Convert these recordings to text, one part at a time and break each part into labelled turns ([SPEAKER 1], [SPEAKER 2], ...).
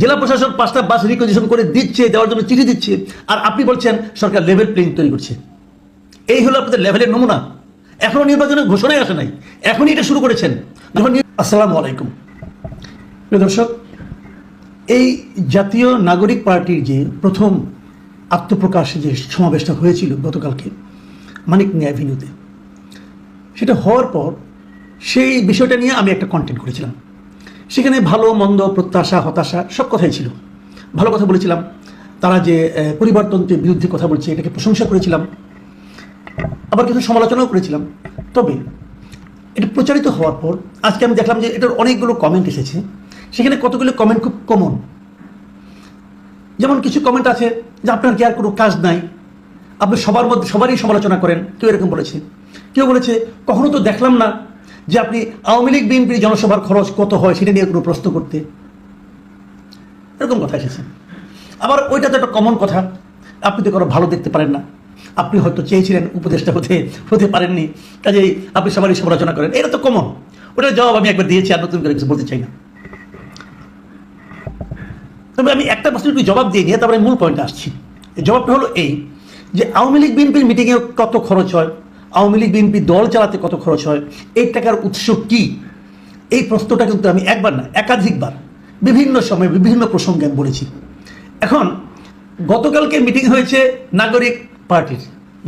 [SPEAKER 1] জেলা প্রশাসন 5টা বাস রিকোয়েজিশন করে দিচ্ছে, দেওয়ার জন্য চিঠি দিচ্ছে, আর আপনি বলছেন সরকার লেভেল প্লেইং তৈরি করছে। এই হলো আপনাদের লেভেলের নমুনা। এখনো নির্বাচনের ঘোষণায় আসে নাই, এখনই এটা শুরু করেছেন। যখন আসসালামু আলাইকুম প্রিয় দর্শক, এই জাতীয় নাগরিক পার্টির যে প্রথম আত্মপ্রকাশ যে সমাবেশটা হয়েছিল গতকালকে মানিক মিয়া অ্যাভিনিউতে, সেটা হওয়ার পর সেই বিষয়টা নিয়ে আমি একটা কন্টেন্ট করেছিলাম। সেখানে ভালো মন্দ, প্রত্যাশা, হতাশা সব কথাই ছিল। ভালো কথা বলেছিলাম, তারা যে পরিবারতন্ত্রের বিরুদ্ধে কথা বলছে এটাকে প্রশংসা করেছিলাম, আবার কিছু সমালোচনাও করেছিলাম। তবে এটা প্রচারিত হওয়ার পর আজকে আমি দেখলাম যে এটার অনেকগুলো কমেন্ট এসেছে। সেখানে কতগুলো কমেন্ট খুব কমন। যেমন কিছু কমেন্ট আছে যে আপনার কি আর কোনো কাজ নাই, আপনি সবারই সমালোচনা করেন, কেউ এরকম বলেছে। কেউ বলেছে কখনো তো দেখলাম না যে আপনি আওয়ামী লীগ বিএনপির জনসভার খরচ কত হয় সেটা নিয়ে কোনো প্রশ্ন করতে, এরকম কথা এসেছে। আবার ওইটা তো একটা কমন কথা, আপনি তো কোনো ভালো দেখতে পারেন না, আপনি হয়তো চেয়েছিলেন উপদেষ্টা হতে পারেননি, কাজেই আপনি সবারই সমালোচনা করেন, এটা তো কমন। ওটার জবাব আমি একবার দিয়েছি, আর নতুন করে কিছু বলতে চাই না। তবে আমি একটা প্রশ্ন একটু জবাব দিয়ে নিয়ে তারপরে মূল পয়েন্টে আসছি। জবাবটা হলো এই যে আওয়ামী লীগ বিএনপির মিটিংয়ে কত খরচ হয়, আওয়ামী লীগ বিএনপি দল চালাতে কত খরচ হয়, এই টাকার উৎস কি, এই প্রশ্নটা কিন্তু আমি একবার না একাধিকবার বিভিন্ন সময়ে বিভিন্ন প্রসঙ্গে আমি বলেছি। এখন গতকালকে মিটিং হয়েছে নাগরিক পার্টির,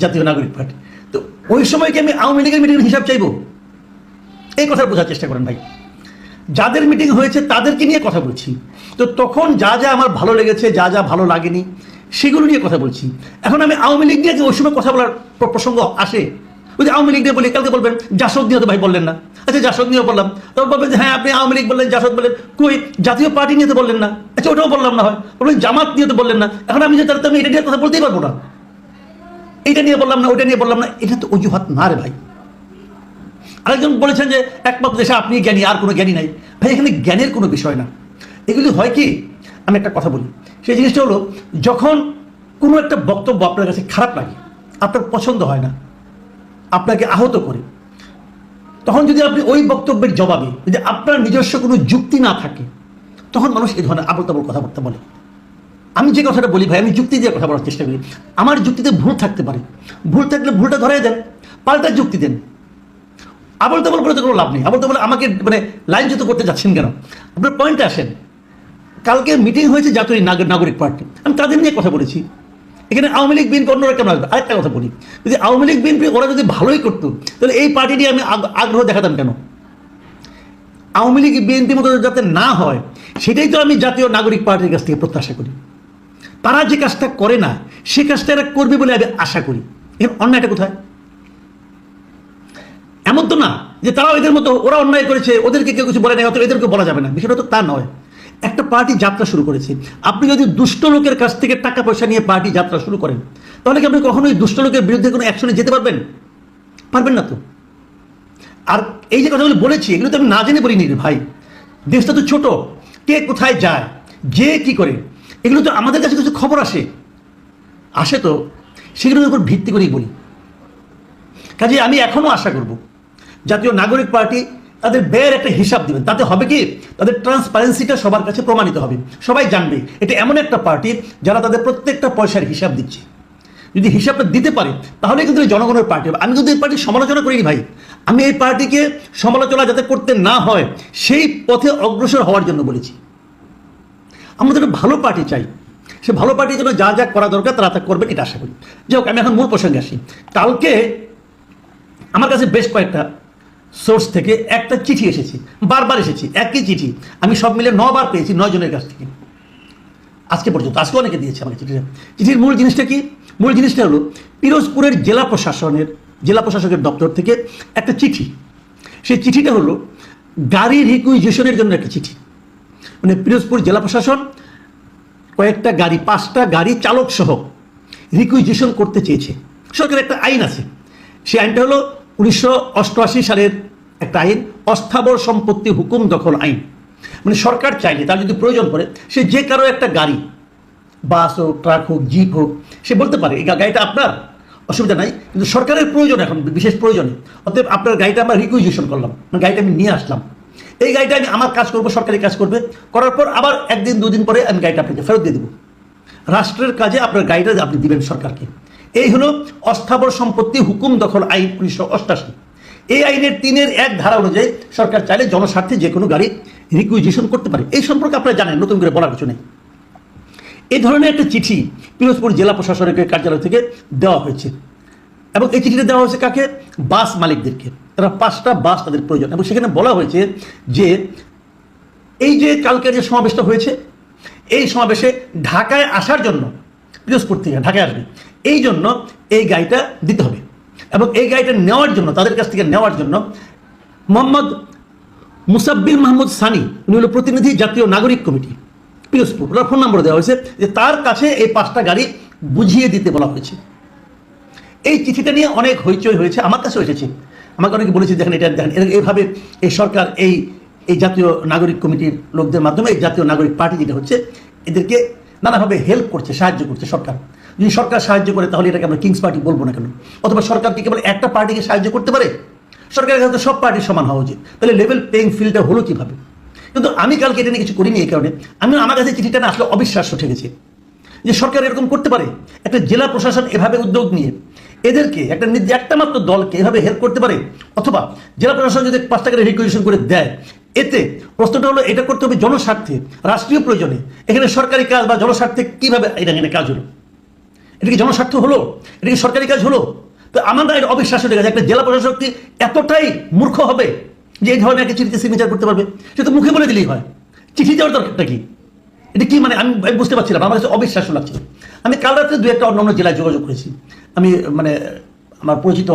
[SPEAKER 1] জাতীয় নাগরিক পার্টি, তো ওই সময় কি আমি আওয়ামী লীগের মিটিংয়ের হিসাব চাইব? এই কথা বোঝার চেষ্টা করেন ভাই। যাদের মিটিং হয়েছে তাদেরকে নিয়ে কথা বলছি, তো তখন যা যা আমার ভালো লেগেছে, যা যা ভালো লাগেনি সেগুলো নিয়ে কথা বলছি। এখন আমি আওয়ামী লীগ নিয়ে ওই সময় কথা বলার প্রসঙ্গ আসে, ওই যে আওয়ামী লীগ নিয়ে বলি, কালকে বলবেন জাসদ নিয়ে তো ভাই বললেন না, আচ্ছা জাসদ নিয়ে বললাম, তখন বলবেন যে হ্যাঁ আপনি আওয়ামী লীগ বললেন, জাসদ বললেন, কই জাতীয় পার্টি নিয়ে তো বললেন না, আচ্ছা ওটাও বললাম না, হয় বলবেন জামাত নিয়ে তো বললেন না। এখন আমি যে আমি এটা নিয়ে কথা বলতেই পারবো না, এইটা নিয়ে বললাম না, ওইটা নিয়ে বললাম না, এটা তো অজুহাত না রে ভাই। আরেকজন বলেছেন যে একমাত্র দেশে আপনি জ্ঞানী, আর কোনো জ্ঞানী নাই। ভাই এখানে জ্ঞানের কোনো বিষয় না, এগুলি হয় কি, আমি একটা কথা বলি, সেই জিনিসটা হলো যখন কোনো একটা বক্তব্য আপনার কাছে খারাপ লাগে, আপনার পছন্দ হয় না, আপনাকে আহত করে, তখন যদি আপনি ওই বক্তব্যের জবাবে যদি আপনার নিজস্ব কোনো যুক্তি না থাকে, তখন মানুষ এই ধরনের আবল তাবল কথাবার্তা বলে। আমি যে কথাটা বলি ভাই, আমি যুক্তি দিয়ে কথা বলার চেষ্টা করি। আমার যুক্তিতে ভুল থাকতে পারে, ভুল থাকলে ভুলটা ধরে দেন, পাল্টা যুক্তি দেন। আবল তাবল বলে তো কোনো লাভ নেই। আবল তাবল আমাকে মানে লাইনচ্যুত করতে যাচ্ছেন কেন? আপনার পয়েন্টে আসেন। কালকে মিটিং হয়েছে জাতীয় নাগরিক পার্টি, আমি তাদের নিয়ে কথা বলেছি। এখানে আওয়ামী লীগ বিএনপি অন্যরা কেমন আসবে? আরেকটা কথা বলি, যদি আওয়ামী লীগ বিএনপি ওরা যদি ভালোই করতো তাহলে এই পার্টি নিয়ে আমি আগ্রহ দেখাতাম কেন? আওয়ামী লীগ বিএনপির মতো যাতে না হয় সেটাই তো আমি জাতীয় নাগরিক পার্টির কাছ থেকে প্রত্যাশা করি। তারা যে কাজটা করে না সে কাজটা এরা করবে বলে আমি আশা করি। এখানে অন্যায়টা কোথায়? এমন তো না যে তারাও এদের মতো, ওরা অন্যায় করেছে ওদেরকে কেউ কিছু বলে নাই, অত এদেরকে বলা যাবে না, বিষয়টা তো তা নয়। একটা পার্টি যাত্রা শুরু করেছে, আপনি যদি দুষ্ট লোকের কাছ থেকে টাকা পয়সা নিয়ে পার্টি যাত্রা শুরু করেন, তাহলে কি আপনি কখনোই দুষ্ট লোকের বিরুদ্ধে কোনো অ্যাকশনে যেতে পারবেন? পারবেন না তো। আর এই যে কথাগুলো বলেছি এগুলো তো আমি না জেনে বলিনি রে ভাই। দেশটা তো ছোট, কে কোথায় যায়, যে কি করে, এগুলো তো আমাদের কাছে কিছু খবর আসে তো সেগুলোর উপর ভিত্তি করেই বলি। কাজে আমি এখনো আশা করব জাতীয় নাগরিক পার্টি তাদের ব্যয়ের একটা হিসাব দিবেন। তাতে হবে কি, তাদের ট্রান্সপারেন্সিটা সবার কাছে প্রমাণিত হবে, সবাই জানবে এটা এমন একটা পার্টি যারা তাদের প্রত্যেকটা পয়সার হিসাব দিচ্ছে। যদি হিসাবটা দিতে পারে তাহলে কিন্তু জনগণের পার্টি হবে। আমি কিন্তু এই পার্টির সমালোচনা করিনি ভাই, আমি এই পার্টিকে সমালোচনা যাতে করতে না হয় সেই পথে অগ্রসর হওয়ার জন্য বলেছি। আমাদের একটা ভালো পার্টি চাই, সে ভালো পার্টির জন্য যা যা করা দরকার তারা তা করবেন, এটা আশা করি। যাই হোক, আমি এখন মূল প্রসঙ্গে আসি। কালকে আমার কাছে বেশ কয়েকটা সোর্স থেকে একটা চিঠি এসেছে, বারবার এসেছে একই চিঠি, আমি সব মিলে 9 বার পেয়েছি 9 জনের কাছ থেকে আজকে পর্যন্ত। আজকে অনেকে দিয়েছে আমাকে চিঠির মূল জিনিসটা কি? মূল জিনিসটা হলো পিরোজপুরের জেলা প্রশাসকের দপ্তর থেকে একটা চিঠি। সেই চিঠিটা হলো গাড়ি রিকুইজিশনের জন্য একটা চিঠি। মানে পিরোজপুর জেলা প্রশাসন কয়েকটা গাড়ি, 5টা গাড়ি চালক সহ রিকুইজিশন করতে চেয়েছে। সরকারের একটা আইন আছে, সেই আইনটা হলো 1988 সালের একটা আইন, অস্থাবর সম্পত্তি হুকুম দখল আইন। মানে সরকার চাইলে তার যদি প্রয়োজন পড়ে সে যে কারো একটা গাড়ি, বাস হোক, ট্রাক হোক, জিপ হোক, সে বলতে পারে এই গাড়িটা আপনার, অসুবিধা নাই, কিন্তু সরকারের প্রয়োজন এখন বিশেষ প্রয়োজনে, অতএব আপনার গাড়িটা আমরা রিকুইজিশন করলাম, মানে গাড়িটা আমি নিয়ে আসলাম। এই গাড়িটা আমি আমার কাজ করবো, সরকারি কাজ করবে, করার পর আবার একদিন দুদিন পরে আমি গাড়িটা আপনাকে ফেরত দিয়ে দেবো। রাষ্ট্রের কাজে আপনার গাড়িটা আপনি দিবেন সরকারকে। এই হলো অস্থাবর সম্পত্তি হুকুম দখল আইন 1988। এই আইনের 3-1 ধারা অনুযায়ী সরকার চাইলে জনস্বার্থে যে কোনো গাড়ি রিকুইজিশন করতে পারে। এই সম্পর্কে আপনারা জানেন, নতুন করে বলার কিছু নেই। এই ধরনের একটা চিঠি পিরোজপুর জেলা প্রশাসনের কার্যালয় থেকে দেওয়া হয়েছে, এবং এই চিঠিটা দেওয়া হয়েছে কাকে? বাস মালিকদেরকে। তারা 5টা বাস তাদের প্রয়োজন, এবং সেখানে বলা হয়েছে যে এই যে কালকে যে সমাবেশটা হয়েছে, এই সমাবেশে ঢাকায় আসার জন্য, পিরোজপুর থেকে ঢাকায় আসবে, এই জন্য এই গাড়িটা দিতে হবে। এবং এই গাড়িটা নেওয়ার জন্য, তাদের কাছ থেকে নেওয়ার জন্য মোহাম্মদ মুসাব্বির মাহমুদ সানি, উনি হলো প্রতিনিধি জাতীয় নাগরিক কমিটি পিরোজপুর, ওনার ফোন নম্বর দেওয়া হয়েছে যে তার কাছে এই 5টা গাড়ি বুঝিয়ে দিতে বলা হয়েছে। এই চিঠিটা নিয়ে অনেক হইচই হয়েছে, আমার কাছেও এসেছে। আমাকে অনেকে বলেছে দেখেন এটা দেখেন, এইভাবে এই সরকার এই জাতীয় নাগরিক কমিটির লোকদের মাধ্যমে এই জাতীয় নাগরিক পার্টি যেটা হচ্ছে, এদেরকে নানাভাবে হেল্প করছে, সাহায্য করছে সরকার। যদি সরকার সাহায্য করে তাহলে এটাকে আমরা কিংস পার্টি বলবো না কেন? অথবা সরকার কি কেবল একটা পার্টিকে সাহায্য করতে পারে? সরকারের কাছে সব পার্টি সমান হওয়া উচিত। তাহলে লেভেল প্লেইং ফিল্ডটা হলো কিভাবে? কিন্তু আমি কালকে এটা নিয়ে কিছু করিনি। এই কারণে আমার কাছে চিঠিটা না আসলে অবিশ্বাস্য ঠেকেছে যে সরকার এরকম করতে পারে। একটা জেলা প্রশাসন এভাবে উদ্যোগ নিয়ে এদেরকে একটা মাত্র দলকে এভাবে হেল্প করতে পারে, অথবা জেলা প্রশাসন যদি 5টা গাড়ি রিকুইজিশন করে দেয়, এতে প্রশ্নটা হলো এটা করতে হবে জনস্বার্থে, রাষ্ট্রীয় প্রয়োজনে। এখানে সরকারি কাজ বা জনস্বার্থে কিভাবে এখানে কাজ হলো? এটা কি জনস্বার্থ হলো? এটা কি সরকারি কাজ হলো? তো আমার এটা অবিশ্বাস্য লেগেছে। একটা জেলা প্রশাসক কি এতটাই মূর্খ হবে যে এই ধরনের একটা চিঠিতে সিগনেচার করতে পারবে? সে তো মুখে বলে দিলেই হয়। চিঠি দেওয়ার দরকারটা কি? এটা কি মানে? আমি বুঝতে পারছিলাম, আমার কাছে অবিশ্বাস্য লাগছিল। আমি কাল রাত্রে 2-1টা অন্য জেলায় যোগাযোগ করেছি। আমি আমার পরিচিত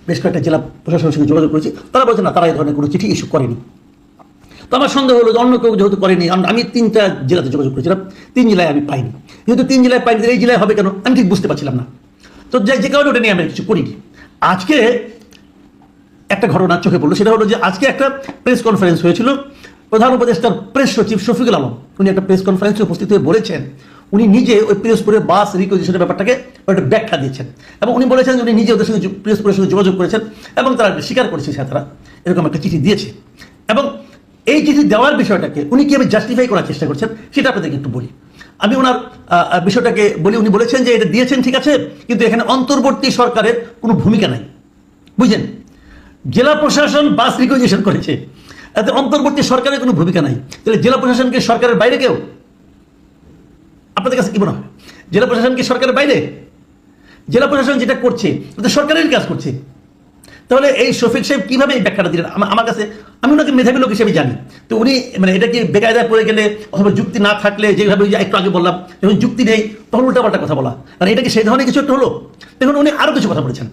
[SPEAKER 1] বেশ কয়েকটা জেলা প্রশাসনের সঙ্গে যোগাযোগ করেছি, তারা বলছে না, তারা এই ধরনের কোনো চিঠি ইস্যু করেনি। তো আমার সন্দেহ হলো যে অন্য কেউ যেহেতু করেনি, আমি 3টা জেলাতে যোগাযোগ করেছিলাম, 3 জেলায় আমি পাইনি। যেহেতু 3 জেলায় পাইনি, এই জেলায় হবে কেন আমি ঠিক বুঝতে পারছিলাম না। তো যে কারণে ওটা নিয়ে আমি কিছু করিনি। আজকে একটা ঘটনা চোখে পড়লো, সেটা হলো যে আজকে একটা প্রেস কনফারেন্স হয়েছিল। প্রধান উপদেষ্টার প্রেস সচিব শফিকুল আলম উনি একটা প্রেস কনফারেন্সে উপস্থিত হয়ে বলেছেন, উনি নিজে ওই পিরোজপুরের বাস রিকুইজিশনের ব্যাপারটাকে একটা ব্যাখ্যা দিয়েছেন, এবং উনি বলেছেন যে উনি নিজে ওদের সঙ্গে পিরোজপুরের সঙ্গে যোগাযোগ করেছেন, এবং তারা স্বীকার করেছে তারা এরকম একটা চিঠি দিয়েছে। এবং এই চিঠি দেওয়ার বিষয়টাকে উনি কীভাবে জাস্টিফাই করার চেষ্টা করছেন সেটা আপনাদেরকে একটু বলি। আমি ওনার বিষয়টাকে বলি। উনি বলেছেন যে এটা দিয়েছেন ঠিক আছে, কিন্তু এখানে অন্তর্বর্তী সরকারের কোনো ভূমিকা নাই। বুঝলেন? জেলা প্রশাসন বাস রিকুইজিশন করেছে, এতে অন্তর্বর্তী সরকারের কোনো ভূমিকা নাই। তাহলে জেলা প্রশাসনকে সরকারের বাইরে কেউ? আপনাদের কাছে কি মনে হয়? জেলা প্রশাসন কি সরকারের বাইরে? জেলা প্রশাসন যেটা করছে সরকারের কাজ করছে। তাহলে এই শফিক সাহেব কিভাবে এই ব্যাখ্যাটা দিলেন? আমার কাছে, আমি ওনাকে মেধাবী লোক হিসেবে জানি। তো উনি এটা কি বেকায়দায় পড়ে গেলে অথবা যুক্তি না থাকলে, যেভাবে একটু আগে বললাম, যখন যুক্তি নেই তখন উল্টাপাল্টা কথা বলা, কারণ এটা কি সেই ধরনের কিছু একটা হলো? দেখুন, উনি আরও কিছু কথা বলেছেন।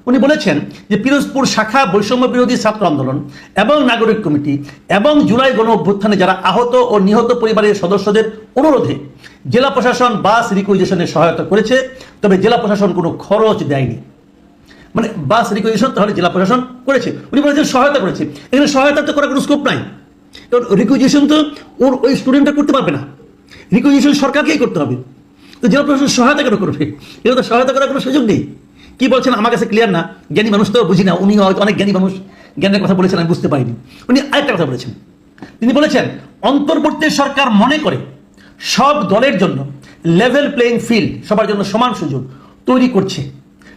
[SPEAKER 1] উনি বলেছেন যে পিরোজপুর শাখা বৈষম্য বিরোধী ছাত্র আন্দোলন এবং নাগরিক কমিটি এবং জুলাই গণ অভ্যুত্থানে যারা আহত ও নিহত পরিবারের সদস্যদের অনুরোধে জেলা প্রশাসন বাস রিকুইজিশনে সহায়তা করেছে, তবে জেলা প্রশাসন কোনো খরচ দেয়নি। মানে বাস রিকুইজিশন তাহলে জেলা প্রশাসন করেছে, উনি বলেছেন সহায়তা করেছে। এখানে সহায়তা তো করার কোনো স্কোপ নাই, কারণ রিকুইজিশন তো ওই স্টুডেন্টরা করতে পারবে না, রিকুইজিশন সরকারকেই করতে হবে। তো জেলা প্রশাসন সহায়তা কেন করবে? এটা তো সহায়তা করার কোনো সুযোগ নেই। কি বলছেন আমার কাছে ক্লিয়ার না, জ্ঞানী মানুষ তো বুঝি না। উনি হয়তো অনেক জ্ঞানী মানুষ, জ্ঞানের কথা বলেছেন, আমি বুঝতে পারিনি। উনি আরেকটা কথা বলেছেন, তিনি বলেছেন অন্তর্বর্তী সরকার মনে করে সব দলের জন্য লেভেল প্লেইং ফিল্ড, সবার জন্য সমান সুযোগ তৈরি করছে,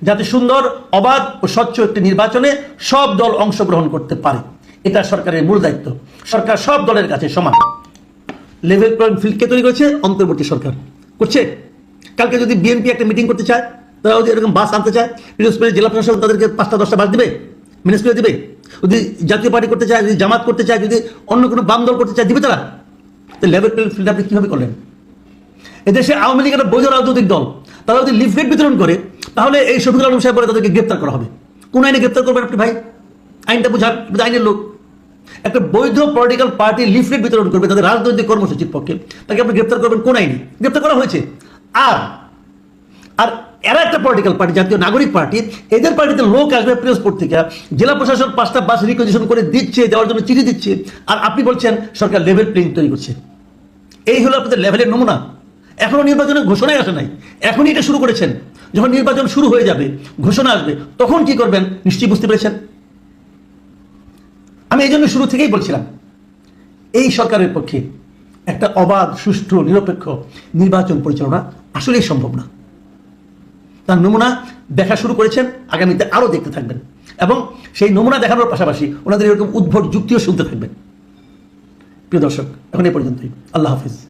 [SPEAKER 1] যাতে সুন্দর, অবাধ ও স্বচ্ছ একটি নির্বাচনে সব দল অংশগ্রহণ করতে পারে। এটা সরকারের মূল দায়িত্ব। সরকার সব দলের কাছে সমান। লেভেল প্লেইং ফিল্ড কে তৈরি করছে? অন্তর্বর্তী সরকার করছে। কালকে যদি বিএনপি একটা মিটিং করতে চায়, তারা যদি এরকম বাস আনতে চায়, পিরোজপুরের জেলা প্রশাসন তাদেরকে 5টা-10টা বাস দেবে, ম্যানেজ করে দেবে। যদি জাতীয় পার্টি করতে চায়, যদি জামাত করতে চায়, যদি অন্য কোনো বাম দল করতে চায়, দিবে তারা? তো লেভেল প্লেইং ফিল্ড আপনি কীভাবে করলেন? এদেশে আওয়ামী লীগ একটা বৈধ রাজনৈতিক দল, তারা যদি লিফলেট বিতরণ করে, তাহলে এই শফিকুল আলম সাহেব বলে তাদেরকে গ্রেপ্তার করা হবে। কোন আইনে গ্রেপ্তার করবেন আপনি ভাই? আইনটা বুঝান, আইনের লোক। একটা বৈধ পলিটিক্যাল পার্টি লিফলেট বিতরণ করবে তাদের রাজনৈতিক কর্মসূচির পক্ষে, তাকে আপনি গ্রেপ্তার করবেন কোন আইনে? গ্রেপ্তার করা হয়েছে। আর এরা একটা পলিটিক্যাল পার্টি, জাতীয় নাগরিক পার্টি, এদের পার্টিতে লোক আসবে পিরোজপুর থেকে, জেলা প্রশাসন 5টা বাস রিকুইজিশন করে দিচ্ছে, দেওয়ার জন্য চিঠি দিচ্ছে, আর আপনি বলছেন সরকার লেভেল প্লেইং তৈরি করছে। এই হলো আপনাদের লেভেলের নমুনা। এখনো নির্বাচনের ঘোষণাই আসে নাই, এখনই এটা শুরু করেছেন। যখন নির্বাচন শুরু হয়ে যাবে, ঘোষণা আসবে, তখন কি করবেন নিশ্চয়ই বুঝতে পেরেছেন। আমি এই জন্য শুরু থেকেই বলছিলাম এই সরকারের পক্ষে একটা অবাধ, সুষ্ঠু, নিরপেক্ষ নির্বাচন পরিচালনা আসলেই সম্ভব না। তার নমুনা দেখা শুরু করেছেন, আগামীতে আরও দেখতে থাকবেন এবং সেই নমুনা দেখানোর পাশাপাশি ওনাদের এরকম উদ্ভট যুক্তিও শুনতে থাকবেন। প্রিয় দর্শক, এখন এই পর্যন্তই। আল্লাহ হাফিজ।